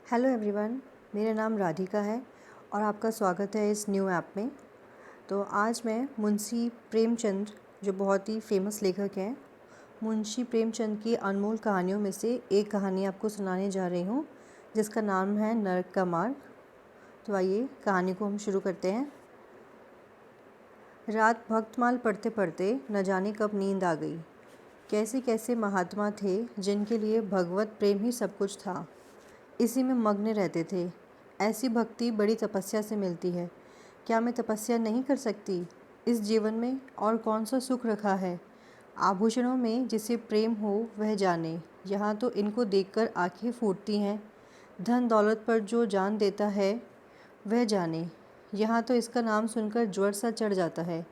Hello everyone, मेरा नाम राधिका है और आपका स्वागत है इस न्यू ऐप में। तो आज मैं मुंशी प्रेमचंद, जो बहुत ही फेमस लेखक हैं, मुंशी प्रेमचंद की अनमोल कहानियों में से एक कहानी आपको सुनाने जा रही हूँ, जिसका नाम है नरक का मार्ग। तो आइए कहानी को हम शुरू करते हैं। रात भक्तमाल पढ़ते पढ़ते न जाने कब नींद आ गई। कैसे कैसे महात्मा थे जिनके लिए भगवत प्रेम ही सब कुछ था, इसी में मग्न रहते थे। ऐसी भक्ति बड़ी तपस्या से मिलती है। क्या मैं तपस्या नहीं कर सकती? इस जीवन में और कौन सा सुख रखा है? आभूषणों में जिसे प्रेम हो वह जाने। यहाँ तो इनको देखकर आंखें फूटती हैं। धन दौलत पर जो जान देता है वह जाने। यहाँ तो इसका नाम सुनकर ज्वर सा चढ़ जाता है।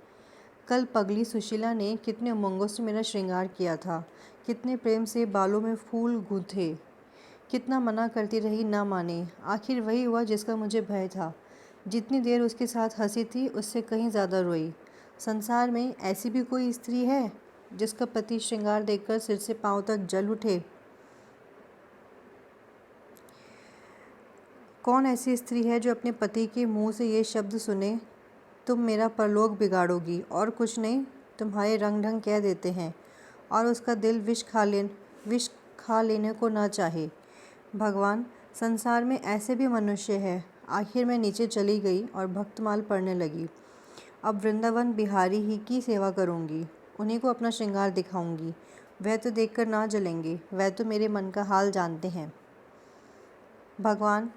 कल पगली सुशीला ने कितने उमंगों से मेरा श्रृंगार किया था, कितने प्रेम से बालों में फूल गूंथे, कितना मना करती रही ना माने। आखिर वही हुआ जिसका मुझे भय था। जितनी देर उसके साथ हंसी थी उससे कहीं ज़्यादा रोई। संसार में ऐसी भी कोई स्त्री है जिसका पति श्रृंगार देखकर सिर से पांव तक जल उठे? कौन ऐसी स्त्री है जो अपने पति के मुंह से ये शब्द सुने, तुम मेरा परलोक बिगाड़ोगी और कुछ नहीं, तुम्हारे रंग ढंग कह देते हैं, और उसका दिल विष खा लेने को ना चाहे। भगवान, संसार में ऐसे भी मनुष्य हैं। आखिर मैं नीचे चली गई और भक्तमाल पढ़ने लगी। अब वृंदावन बिहारी ही की सेवा करूंगी, उन्हीं को अपना श्रृंगार दिखाऊंगी। वह तो देखकर ना जलेंगे, वह तो मेरे मन का हाल जानते हैं। भगवान,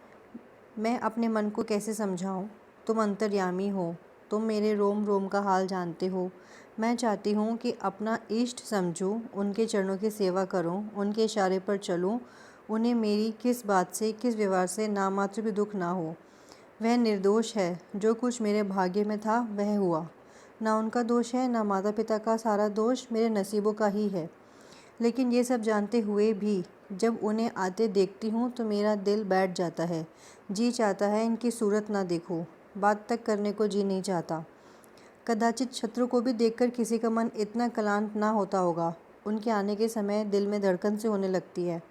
मैं अपने मन को कैसे समझाऊं? तुम अंतर्यामी हो, तुम मेरे रोम रोम का हाल जानते हो। मैं चाहती हूँ कि अपना इष्ट समझूं, उनके चरणों की सेवा करूं, उनके इशारे पर चलूं। उन्हें मेरी किस बात से, किस व्यवहार से नामात्र भी दुख ना हो। वह निर्दोष है। जो कुछ मेरे भाग्य में था वह हुआ। ना उनका दोष है, ना माता पिता का। सारा दोष मेरे नसीबों का ही है। लेकिन ये सब जानते हुए भी जब उन्हें आते देखती हूँ तो मेरा दिल बैठ जाता है। जी चाहता है इनकी सूरत ना देखूं, बात तक करने को जी नहीं चाहता। कदाचित शत्रु को भी देखकर किसी का मन इतना क्लांत ना होता होगा। उनके आने के समय दिल में धड़कन से होने लगती है।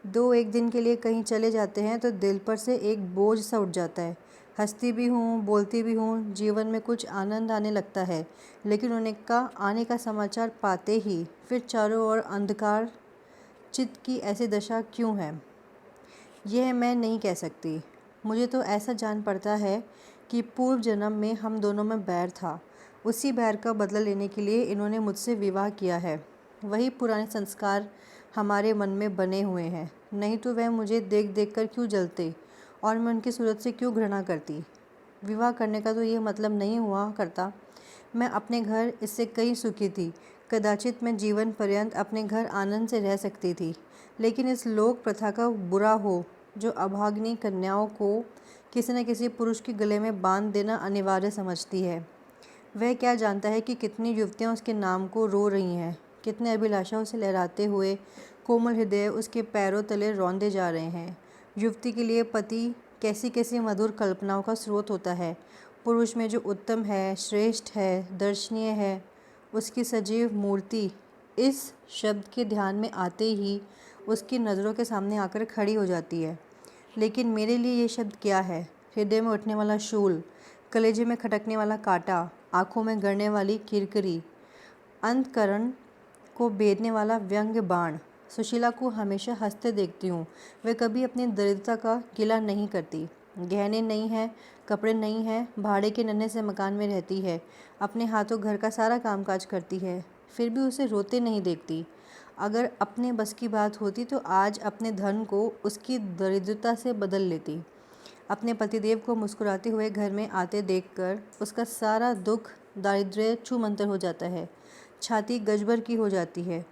दो एक दिन के लिए कहीं चले जाते हैं तो दिल पर से एक बोझ सा उठ जाता है। हंसती भी हूँ, बोलती भी हूँ, जीवन में कुछ आनंद आने लगता है। लेकिन उनका आने का समाचार पाते ही फिर चारों ओर अंधकार। चित्त की ऐसी दशा क्यों है, यह मैं नहीं कह सकती। मुझे तो ऐसा जान पड़ता है कि पूर्व जन्म में हम दोनों में बैर था। उसी बैर का बदला लेने के लिए इन्होंने मुझसे विवाह किया है। वही पुराने संस्कार हमारे मन में बने हुए हैं। नहीं तो वह मुझे देख देख कर क्यों जलते और मैं उनकी सूरत से क्यों घृणा करती। विवाह करने का तो ये मतलब नहीं हुआ करता। मैं अपने घर इससे कई सुखी थी। कदाचित मैं जीवन पर्यंत अपने घर आनंद से रह सकती थी। लेकिन इस लोक प्रथा का बुरा हो जो अभागिनी कन्याओं को किसी न किसी पुरुष के गले में बांध देना अनिवार्य समझती है। वह क्या जानता है कि कितनी युवतियां उसके नाम को रो रही हैं, कितने अभिलाषाओं से लहराते हुए कोमल हृदय उसके पैरों तले रौंदे जा रहे हैं। युवती के लिए पति कैसी कैसी मधुर कल्पनाओं का स्रोत होता है। पुरुष में जो उत्तम है, श्रेष्ठ है, दर्शनीय है, उसकी सजीव मूर्ति इस शब्द के ध्यान में आते ही उसकी नज़रों के सामने आकर खड़ी हो जाती है। लेकिन मेरे लिए ये शब्द क्या है? हृदय में उठने वाला शूल, कलेजे में खटकने वाला कांटा, आँखों में गड़ने वाली किरकिरी, अंतकरण को बेधने वाला व्यंग्य बाण। सुशीला को हमेशा हंसते देखती हूँ। वह कभी अपनी दरिद्रता का गिला नहीं करती। गहने नहीं हैं, कपड़े नहीं हैं, भाड़े के नन्हे से मकान में रहती है। अपने हाथों घर का सारा कामकाज करती है, फिर भी उसे रोते नहीं देखती। अगर अपने बस की बात होती तो आज अपने धन को उसकी दरिद्रता से बदल लेती। अपने पतिदेव को मुस्कुराते हुए घर में आते देखकर उसका सारा दुख दारिद्र्य छूमंतर हो जाता है। छाती गजबर की हो जाती है।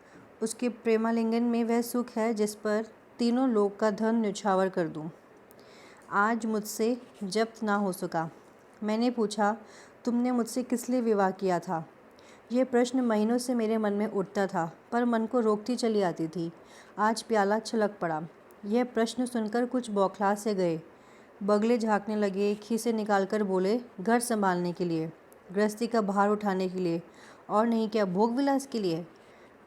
उसके प्रेमालिंगन में वह सुख है जिस पर तीनों लोक का धन न्यौछावर कर दूं। आज मुझसे जब्त ना हो सका। मैंने पूछा, तुमने मुझसे किस लिए विवाह किया था? यह प्रश्न महीनों से मेरे मन में उठता था, पर मन को रोकती चली आती थी। आज प्याला छलक पड़ा। यह प्रश्न सुनकर कुछ बौखला से गए। बगले झाँकने लगे, खीसे निकालकर बोले, घर संभालने के लिए, गृहस्थी का भार उठाने के लिए, और नहीं क्या भोग विलास के लिए?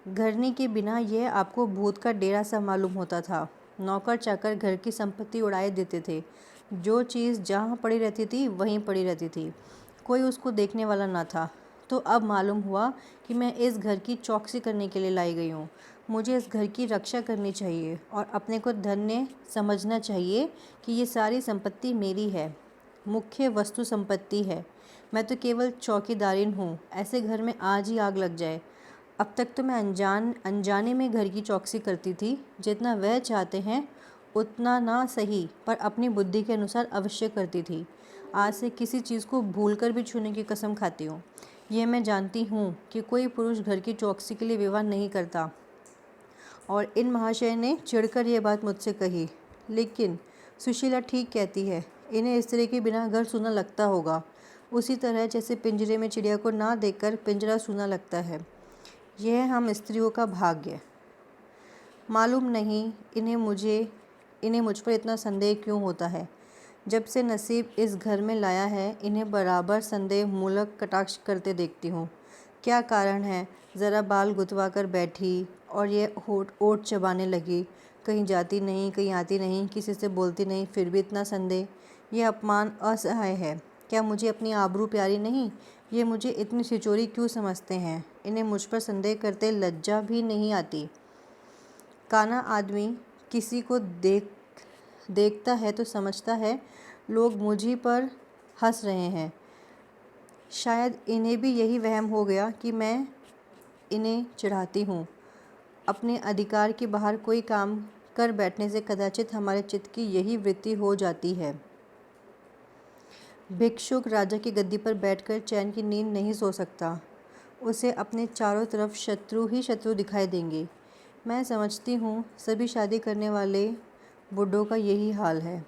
घरनी के बिना यह आपको भूत का डेरा सा मालूम होता था। नौकर चाकर घर की संपत्ति उड़ाए देते थे। जो चीज़ जहाँ पड़ी रहती थी वहीं पड़ी रहती थी, कोई उसको देखने वाला ना था। तो अब मालूम हुआ कि मैं इस घर की चौकसी करने के लिए लाई गई हूँ। मुझे इस घर की रक्षा करनी चाहिए और अपने को धन्य समझना चाहिए कि ये सारी संपत्ति मेरी है, मुख्य वस्तु संपत्ति है। मैं तो केवल चौकीदारिन हूँ। ऐसे घर में आज ही आग लग जाए। अब तक तो मैं अनजाने में घर की चौकसी करती थी। जितना वह चाहते हैं उतना ना सही, पर अपनी बुद्धि के अनुसार अवश्य करती थी। आज से किसी चीज़ को भूलकर भी छूने की कसम खाती हूँ। यह मैं जानती हूँ कि कोई पुरुष घर की चौकसी के लिए विवाह नहीं करता। और इन महाशय ने चिढ़कर यह बात मुझसे कही। लेकिन सुशीला ठीक कहती है, इन्हें स्त्री के बिना घर सूना लगता होगा, उसी तरह जैसे पिंजरे में चिड़िया को ना देखकर पिंजरा सूना लगता है। यह हम स्त्रियों का भाग्य। मालूम नहीं इन्हें मुझ पर इतना संदेह क्यों होता है। जब से नसीब इस घर में लाया है, इन्हें बराबर संदेह मूलक कटाक्ष करते देखती हूँ। क्या कारण है? ज़रा बाल गुतवा कर बैठी और ये ओट चबाने लगी। कहीं जाती नहीं, कहीं आती नहीं, किसी से बोलती नहीं, फिर भी इतना संदेह। यह अपमान असहाय है। क्या मुझे अपनी आबरू प्यारी नहीं? ये मुझे इतनी छिचोरी क्यों समझते हैं? इन्हें मुझ पर संदेह करते लज्जा भी नहीं आती। काना आदमी किसी को देखता है तो समझता है लोग मुझी पर हंस रहे हैं। शायद इन्हें भी यही वहम हो गया कि मैं इन्हें चिढ़ाती हूँ। अपने अधिकार के बाहर कोई काम कर बैठने से कदाचित हमारे चित्त की यही वृत्ति हो जाती है। भिक्षुक राजा की गद्दी पर बैठकर चैन की नींद नहीं सो सकता। उसे अपने चारों तरफ शत्रु ही शत्रु दिखाई देंगे। मैं समझती हूँ सभी शादी करने वाले बुढ़ों का यही हाल है।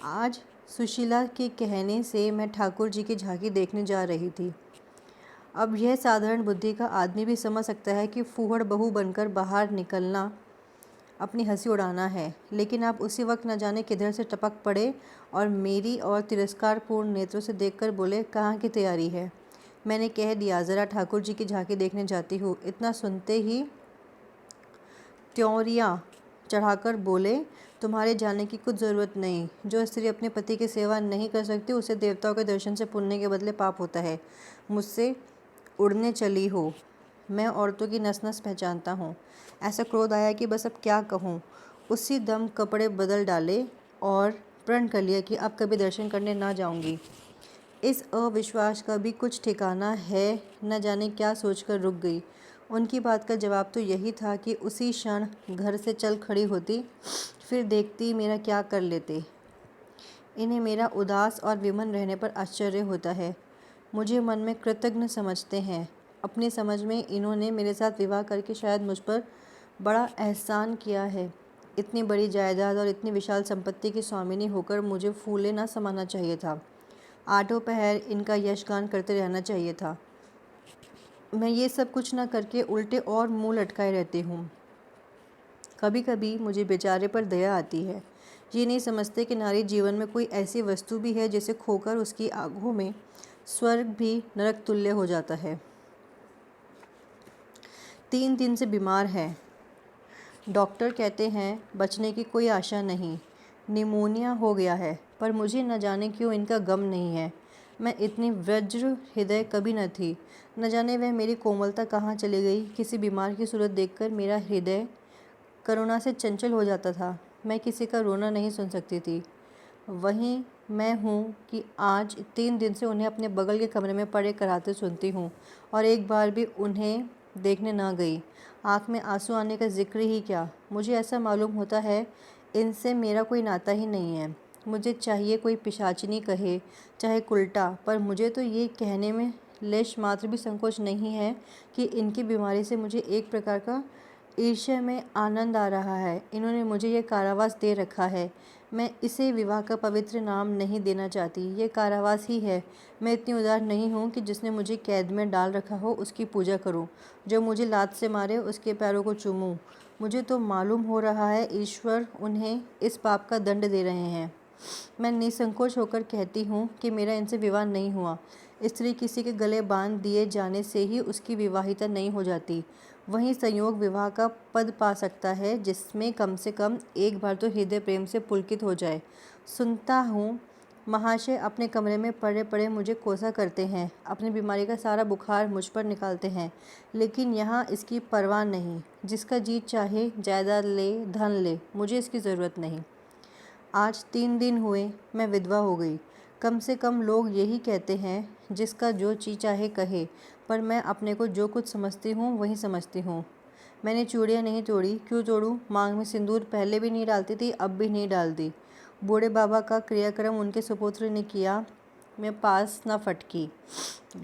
आज सुशीला के कहने से मैं ठाकुर जी की झांकी देखने जा रही थी। अब यह साधारण बुद्धि का आदमी भी समझ सकता है कि फूहड़ बहू बनकर बाहर निकलना अपनी हंसी उड़ाना है, लेकिन आप उसी वक्त न जाने किधर से टपक पड़े और मेरी और तिरस्कारपूर्ण नेत्रों से देखकर बोले, कहाँ की तैयारी है? मैंने कह दिया, ज़रा ठाकुर जी की झांकी देखने जाती हूँ। इतना सुनते ही त्योरियाँ चढ़ाकर बोले, तुम्हारे जाने की कुछ ज़रूरत नहीं। जो स्त्री अपने पति की सेवा नहीं कर सकती उसे देवताओं के दर्शन से पुण्य के बदले पाप होता है। मुझसे उड़ने चली हो। मैं औरतों की नस नस पहचानता हूँ। ऐसा क्रोध आया कि बस अब क्या कहूँ। उसी दम कपड़े बदल डाले और प्रण कर लिया कि अब कभी दर्शन करने ना जाऊँगी। इस अविश्वास का भी कुछ ठिकाना है, न जाने क्या सोचकर रुक गई। उनकी बात का जवाब तो यही था कि उसी क्षण घर से चल खड़ी होती, फिर देखती मेरा क्या कर लेते। इन्हें मेरा उदास और विमन रहने पर आश्चर्य होता है। मुझे मन में कृतज्ञ समझते हैं। अपनी समझ में इन्होंने मेरे साथ विवाह करके शायद मुझ पर बड़ा एहसान किया है। इतनी बड़ी जायदाद और इतनी विशाल संपत्ति की स्वामिनी होकर मुझे फूले ना समाना चाहिए था। आठों पहर इनका यशगान करते रहना चाहिए था। मैं ये सब कुछ ना करके उल्टे और मुंह लटकाए रहती हूँ। कभी कभी मुझे बेचारे पर दया आती है। ये नहीं समझते कि नारी जीवन में कोई ऐसी वस्तु भी है जिसे खोकर उसकी आंखों में स्वर्ग भी नरक तुल्य हो जाता है। 3 दिन से बीमार है। डॉक्टर कहते हैं बचने की कोई आशा नहीं, निमोनिया हो गया है, पर मुझे न जाने क्यों इनका गम नहीं है। मैं इतनी वज्र हृदय कभी न थी। न जाने वह मेरी कोमलता कहाँ चली गई। किसी बीमार की सूरत देखकर मेरा हृदय करुणा से चंचल हो जाता था। मैं किसी का रोना नहीं सुन सकती थी। वहीं मैं हूँ कि आज 3 दिन से उन्हें अपने बगल के कमरे में पड़े कराते सुनती हूँ और एक बार भी उन्हें देखने ना गई। आँख में आंसू आने का जिक्र ही क्या। मुझे ऐसा मालूम होता है इनसे मेरा कोई नाता ही नहीं है। मुझे चाहिए कोई पिशाचिनी कहे चाहे उल्टा, पर मुझे तो ये कहने में लेश मात्र भी संकोच नहीं है कि इनकी बीमारी से मुझे एक प्रकार का ईर्ष्या में आनंद आ रहा है। इन्होंने मुझे ये कारावास दे रखा है। मैं इसे विवाह का पवित्र नाम नहीं देना चाहती, ये कारावास ही है। मैं इतनी उदार नहीं हूँ कि जिसने मुझे कैद में डाल रखा हो उसकी पूजा करूँ, जो मुझे लात से मारे उसके पैरों को चूमूँ। मुझे तो मालूम हो रहा है ईश्वर उन्हें इस पाप का दंड दे रहे हैं। मैं निसंकोच होकर कहती हूँ कि मेरा इनसे विवाह नहीं हुआ। स्त्री किसी के गले बांध दिए जाने से ही उसकी विवाहिता नहीं हो जाती। वही संयोग विवाह का पद पा सकता है जिसमें कम से कम एक बार तो हृदय प्रेम से पुलकित हो जाए। सुनता हूँ महाशय अपने कमरे में पड़े पड़े मुझे कोसा करते हैं, अपनी बीमारी का सारा बुखार मुझ पर निकालते हैं, लेकिन यहाँ इसकी परवाह नहीं। जिसका जी चाहे जायदाद ले, धन ले, मुझे इसकी ज़रूरत नहीं। आज 3 दिन हुए मैं विधवा हो गई। कम से कम लोग यही कहते हैं, जिसका जो जी चाहे कहे, पर मैं अपने को जो कुछ समझती हूँ वही समझती हूँ। मैंने चूड़ियाँ नहीं तोड़ी, क्यों तोड़ूँ? मांग में सिंदूर पहले भी नहीं डालती थी, अब भी नहीं डालती। बूढ़े बाबा का क्रियाक्रम उनके सुपुत्र ने किया, मैं पास न फटकी।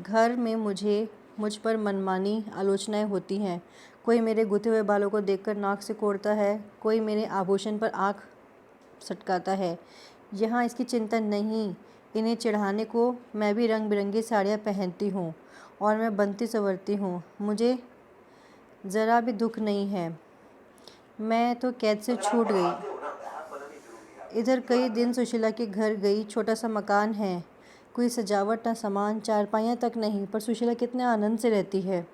घर में मुझ पर मनमानी आलोचनाएं होती हैं। कोई मेरे गुथे हुए बालों को देखकर नाक से कोड़ता है, कोई मेरे आभूषण पर आँख सटकाता है। यहाँ इसकी चिंता नहीं, इन्हें चढ़ाने को मैं भी रंग बिरंगी साड़ियाँ पहनती हूँ और मैं बनती संवरती हूँ। मुझे ज़रा भी दुख नहीं है। मैं तो कैद से छूट गई। इधर कई दिन सुशीला के घर गई। छोटा सा मकान है, कोई सजावट ना सामान, चारपाइयाँ तक नहीं, पर सुशीला कितने आनंद से रहती है।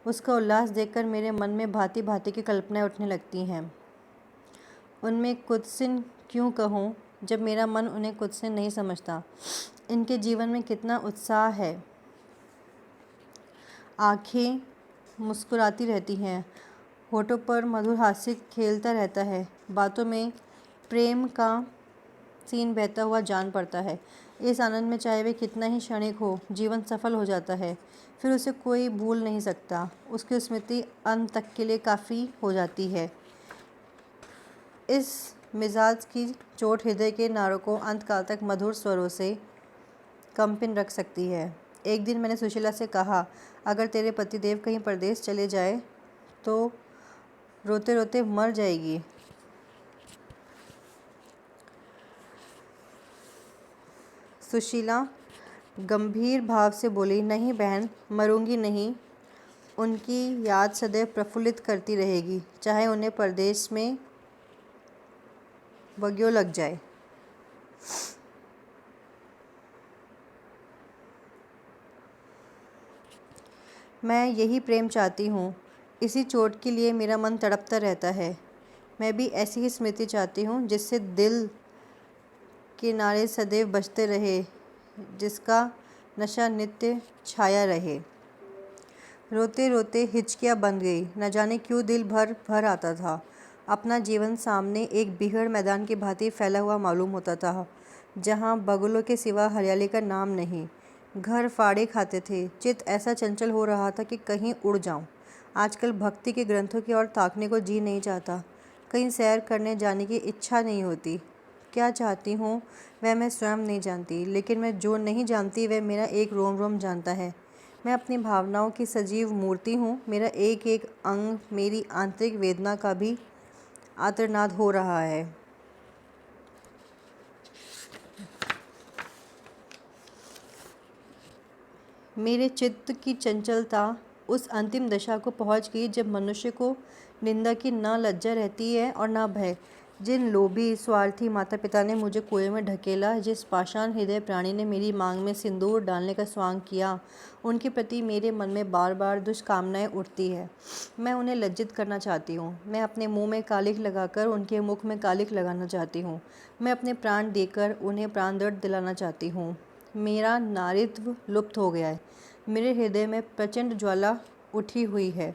उसका उल्लास देखकर मेरे मन में भांति भांति की कल्पनाएं उठने लगती हैं। उनमें कुत्सिन क्यों कहूँ, जब मेरा मन उन्हें कुत्सिन नहीं समझता। इनके जीवन में कितना उत्साह है। आँखें मुस्कुराती रहती हैं, होठों पर मधुर हास्य खेलता रहता है, बातों में प्रेम का सीन बहता हुआ जान पड़ता है। इस आनंद में चाहे वे कितना ही क्षणिक हो, जीवन सफल हो जाता है। फिर उसे कोई भूल नहीं सकता। उसकी स्मृति अंत तक के लिए काफ़ी हो जाती है। इस मिजाज की चोट हृदय के नारों को अंतकाल तक मधुर स्वरों से कंपिन रख सकती है। एक दिन मैंने सुशीला से कहा, अगर तेरे पतिदेव कहीं परदेश चले जाए तो रोते रोते मर जाएगी। सुशीला गंभीर भाव से बोली, नहीं बहन, मरूंगी नहीं। उनकी याद सदैव प्रफुल्लित करती रहेगी, चाहे उन्हें परदेश में बग्यो लग जाए। मैं यही प्रेम चाहती हूँ। इसी चोट के लिए मेरा मन तड़पता रहता है। मैं भी ऐसी ही स्मृति चाहती हूँ, जिससे दिल के नारे सदैव बजते रहे, जिसका नशा नित्य छाया रहे। रोते रोते हिचकियाँ बन गई। न जाने क्यों दिल भर भर आता था। अपना जीवन सामने एक बीहड़ मैदान की भांति फैला हुआ मालूम होता था, जहाँ बगुलों के सिवा हरियाली का नाम नहीं। घर फाड़े खाते थे। चित्त ऐसा चंचल हो रहा था कि कहीं उड़ जाऊं। आजकल भक्ति के ग्रंथों की ओर ताकने को जी नहीं चाहता। कहीं सैर करने जाने की इच्छा नहीं होती। क्या चाहती हूँ वह मैं स्वयं नहीं जानती, लेकिन मैं जो नहीं जानती वह मेरा एक रोम रोम जानता है। मैं अपनी भावनाओं की सजीव मूर्ति हूँ। मेरा एक एक अंग मेरी आंतरिक वेदना का भी आर्तनाद हो रहा है। मेरे चित्त की चंचलता उस अंतिम दशा को पहुंच गई जब मनुष्य को निंदा की न लज्जा रहती है और न भय। जिन लोभी स्वार्थी माता पिता ने मुझे कुएं में ढकेला, जिस पाषाण हृदय प्राणी ने मेरी मांग में सिंदूर डालने का स्वांग किया, उनके प्रति मेरे मन में बार बार दुष्कामनाएं उठती है। मैं उन्हें लज्जित करना चाहती हूँ। मैं अपने मुंह में कालिख लगाकर उनके मुख में कालिख लगाना चाहती हूँ। मैं अपने प्राण देकर उन्हें प्राण दर्द दिलाना चाहती हूँ। मेरा नारीत्व लुप्त हो गया है। मेरे हृदय में प्रचंड ज्वाला उठी हुई है।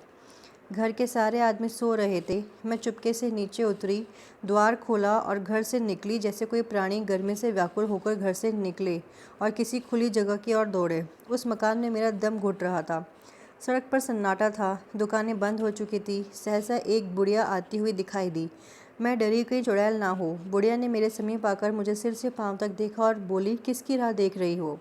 घर के सारे आदमी सो रहे थे। मैं चुपके से नीचे उतरी, द्वार खोला और घर से निकली, जैसे कोई प्राणी गर्मी से व्याकुल होकर घर से निकले और किसी खुली जगह की ओर दौड़े। उस मकान में मेरा दम घुट रहा था। सड़क पर सन्नाटा था। दुकानें बंद हो चुकी थी। सहसा एक बुढ़िया आती हुई दिखाई दी। मैं डरी कहीं चुड़ैल ना हो। बुढ़िया ने मेरे समीप आकर मुझे सिर से पांव तक देखा और बोली, किसकी राह देख रही हो?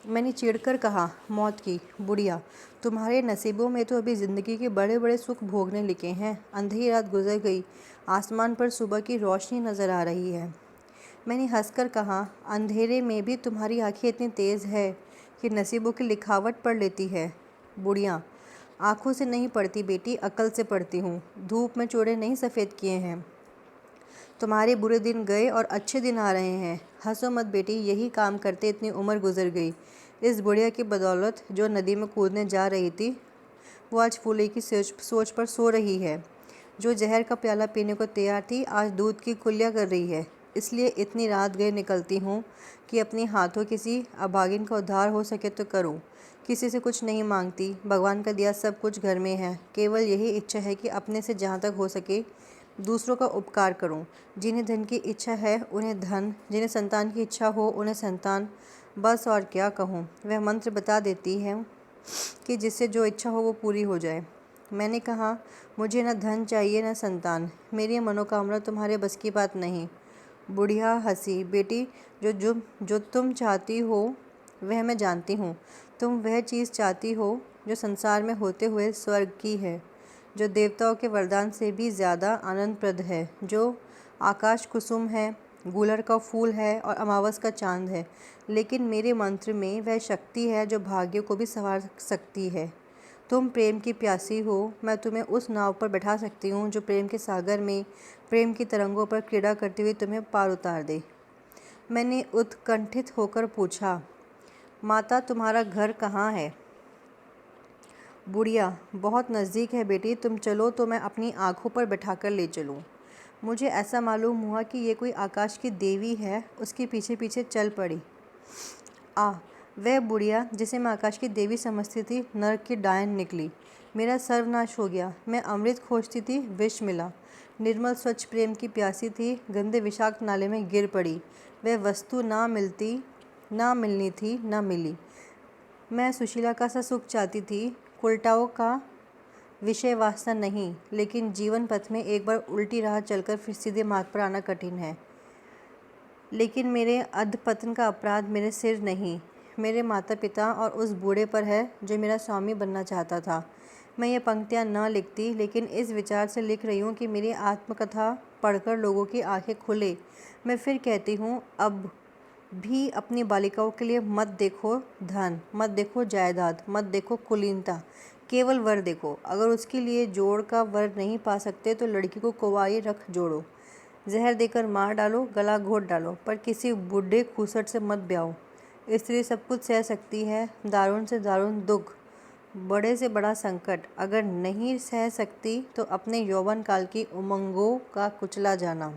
मैंने चिढ़कर कहा, मौत की। बुढ़िया, तुम्हारे नसीबों में तो अभी ज़िंदगी के बड़े बड़े सुख भोगने लिखे हैं। अंधेरी रात गुजर गई, आसमान पर सुबह की रोशनी नज़र आ रही है। मैंने हंसकर कहा, अंधेरे में भी तुम्हारी आंखें इतनी तेज़ है कि नसीबों की लिखावट पढ़ लेती है। बुढ़िया, आँखों से नहीं पढ़ती बेटी, अकल से पढ़ती हूँ। धूप में चूड़े नहीं सफ़ेद किए हैं। तुम्हारे बुरे दिन गए और अच्छे दिन आ रहे हैं। हंसो मत बेटी, यही काम करते इतनी उम्र गुजर गई। इस बुढ़िया की बदौलत जो नदी में कूदने जा रही थी, वो आज फूले की सोच पर सो रही है। जो जहर का प्याला पीने को तैयार थी आज दूध की कुल्लियाँ कर रही है। इसलिए इतनी रात गए निकलती हूँ कि अपने हाथों किसी अभागिन का उद्धार हो सके तो करूँ। किसी से कुछ नहीं मांगती, भगवान का दिया सब कुछ घर में है। केवल यही इच्छा है कि अपने से जहाँ तक हो सके दूसरों का उपकार करूं। जिन्हें धन की इच्छा है उन्हें धन, जिन्हें संतान की इच्छा हो उन्हें संतान। बस और क्या कहूँ। वह मंत्र बता देती है कि जिससे जो इच्छा हो वो पूरी हो जाए। मैंने कहा, मुझे न धन चाहिए न संतान, मेरी मनोकामना तुम्हारे बस की बात नहीं। बुढ़िया हंसी। बेटी, जो तुम चाहती हो वह मैं जानती हूँ। तुम वह चीज़ चाहती हो जो संसार में होते हुए स्वर्ग की है, जो देवताओं के वरदान से भी ज़्यादा आनंदप्रद है, जो आकाश कुसुम है, गूलर का फूल है और अमावस का चांद है। लेकिन मेरे मंत्र में वह शक्ति है जो भाग्य को भी संवार सकती है। तुम प्रेम की प्यासी हो, मैं तुम्हें उस नाव पर बैठा सकती हूँ जो प्रेम के सागर में प्रेम की तरंगों पर क्रीड़ा करती हुई तुम्हें पार उतार दे। मैंने उत्कंठित होकर पूछा, माता तुम्हारा घर कहाँ है? बुढ़िया, बहुत नज़दीक है बेटी, तुम चलो तो मैं अपनी आँखों पर बैठाकर ले चलूँ। मुझे ऐसा मालूम हुआ कि ये कोई आकाश की देवी है, उसके पीछे पीछे चल पड़ी। वह बुढ़िया जिसे मैं आकाश की देवी समझती थी नरक की डायन निकली। मेरा सर्वनाश हो गया। मैं अमृत खोजती थी, विष मिला। निर्मल स्वच्छ प्रेम की प्यासी थी, गंदे विषाक्त नाले में गिर पड़ी। वह वस्तु ना मिलनी थी, ना मिली। मैं सुशीला का सा सुख चाहती थी, कुलटाओं का विषय वास्ता नहीं, लेकिन जीवन पथ में एक बार उल्टी राह चलकर फिर सीधे मार्ग पर आना कठिन है। लेकिन मेरे अधपतन का अपराध मेरे सिर नहीं, मेरे माता पिता और उस बूढ़े पर है जो मेरा स्वामी बनना चाहता था। मैं ये पंक्तियाँ न लिखती, लेकिन इस विचार से लिख रही हूँ कि मेरी आत्मकथा पढ़कर लोगों की आंखें खुले। मैं फिर कहती हूँ, अब भी अपनी बालिकाओं के लिए मत देखो धन, मत देखो जायदाद, मत देखो कुलीनता, केवल वर देखो। अगर उसके लिए जोड़ का वर नहीं पा सकते तो लड़की को कुंवारी रख जोड़ो। जहर देकर मार डालो, गला घोट डालो, पर किसी बूढ़े खूसट से मत ब्याओ। स्त्री सब कुछ सह सकती है, दारुण से दारुण दुख, बड़े से बड़ा संकट। अगर नहीं सह सकती तो अपने यौवन काल की उमंगों का कुचला जाना।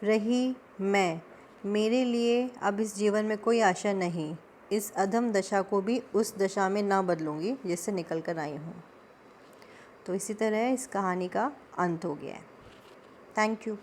रही मैं, मेरे लिए अब इस जीवन में कोई आशा नहीं। इस अधम दशा को भी उस दशा में ना बदलूंगी जिससे निकल कर आई हूँ। तो इसी तरह इस कहानी का अंत हो गया है। Thank you.